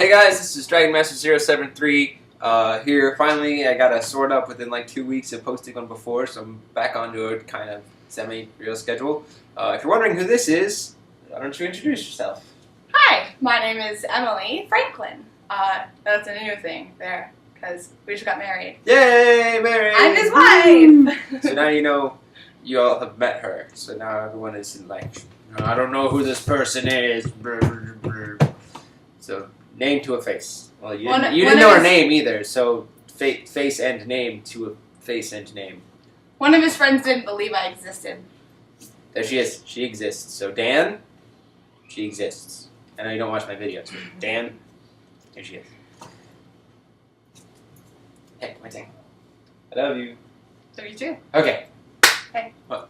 Hey guys, this is Dragon Master 073 here. Finally, I got a sword up within like 2 weeks of posting one before, so I'm back onto a kind of semi-real schedule. If you're wondering who this is, why don't you introduce yourself? Hi, my name is Emily Franklin. That's a new thing there, because we just got married. Yay, married! I'm his wife! So now you know you all have met her, so now everyone is like, I don't know who this person is. So, name to a face. Well, you didn't know her name either, so face and name to a face and name. One of his friends didn't believe I existed. There she is. She exists. So, Dan, she exists. I know you don't watch my videos, but Dan, here she is. Hey, my thing. I love you. Love you too. Okay. Hey. Well,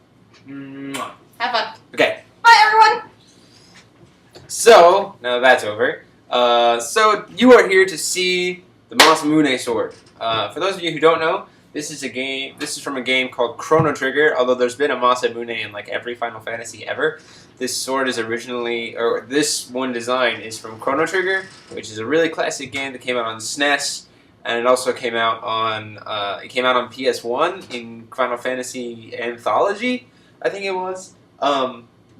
have fun. okay. Bye, everyone! So, now that's over. So you are here to see the Masamune sword. For those of you who don't know, this is from a game called Chrono Trigger. Although there's been a Masamune in like every Final Fantasy ever, this sword is this one design is from Chrono Trigger, which is a really classic game that came out on SNES, and it also came out on PS1 in Final Fantasy Anthology, I think it was.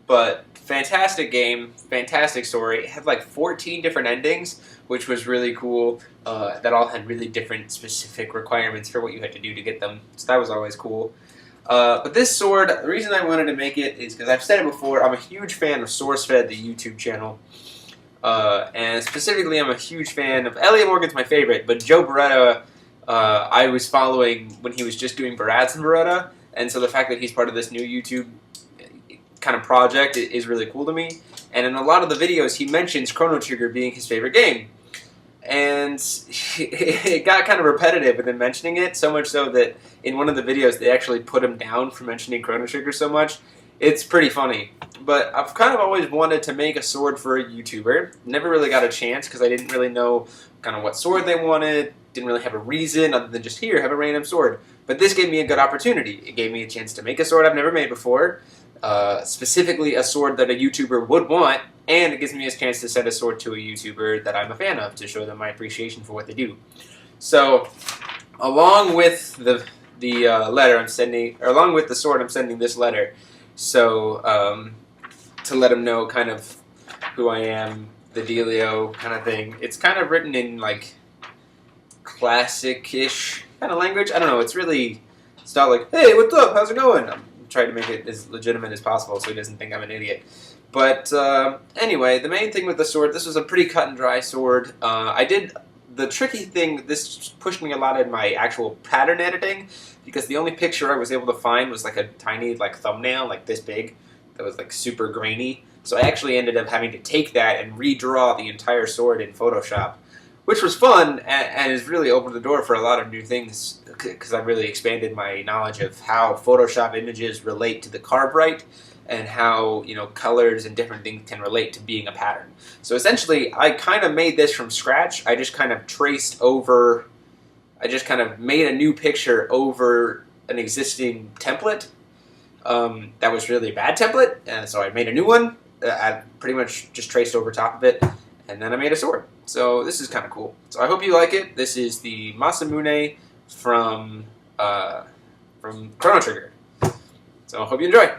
But fantastic game, fantastic story. It had like 14 different endings, which was really cool. That all had really different specific requirements for what you had to do to get them. So that was always cool. But this sword, the reason I wanted to make it is because I've said it before, I'm a huge fan of SourceFed, the YouTube channel. And specifically, I'm a huge fan of, Elliot Morgan's my favorite, but Joe Bereta, I was following when he was just doing Barats and Bereta. And so the fact that he's part of this new YouTube kind of project is really cool to me. And in a lot of the videos, he mentions Chrono Trigger being his favorite game. And it got kind of repetitive with him mentioning it, so much so that in one of the videos, they actually put him down for mentioning Chrono Trigger so much. It's pretty funny. But I've kind of always wanted to make a sword for a YouTuber. Never really got a chance because I didn't really know kind of what sword they wanted. Didn't really have a reason other than just, here, have a random sword. But this gave me a good opportunity. It gave me a chance to make a sword I've never made before. Specifically a sword that a YouTuber would want, and it gives me a chance to send a sword to a YouTuber that I'm a fan of to show them my appreciation for what they do. So, along with the letter I'm sending, or along with the sword, I'm sending this letter. So, to let them know kind of who I am, the dealio kind of thing. It's kind of written in like classic-ish kind of language. I don't know. It's not like, hey, what's up? How's it going? Try to make it as legitimate as possible so he doesn't think I'm an idiot. But anyway, the main thing with the sword, this was a pretty cut and dry sword. The tricky thing, this pushed me a lot in my actual pattern editing, because the only picture I was able to find was like a tiny like thumbnail, like this big, that was like super grainy. So I actually ended up having to take that and redraw the entire sword in Photoshop, which was fun and has really opened the door for a lot of new things, because I've really expanded my knowledge of how Photoshop images relate to the carve right, and how, you know, colors and different things can relate to being a pattern. So essentially, I kind of made this from scratch. I just kind of made a new picture over an existing template that was really a bad template, and so I made a new one. I pretty much just traced over top of it, and then I made a sword. So this is kind of cool. So I hope you like it. This is the Masamune from Chrono Trigger. So I hope you enjoy.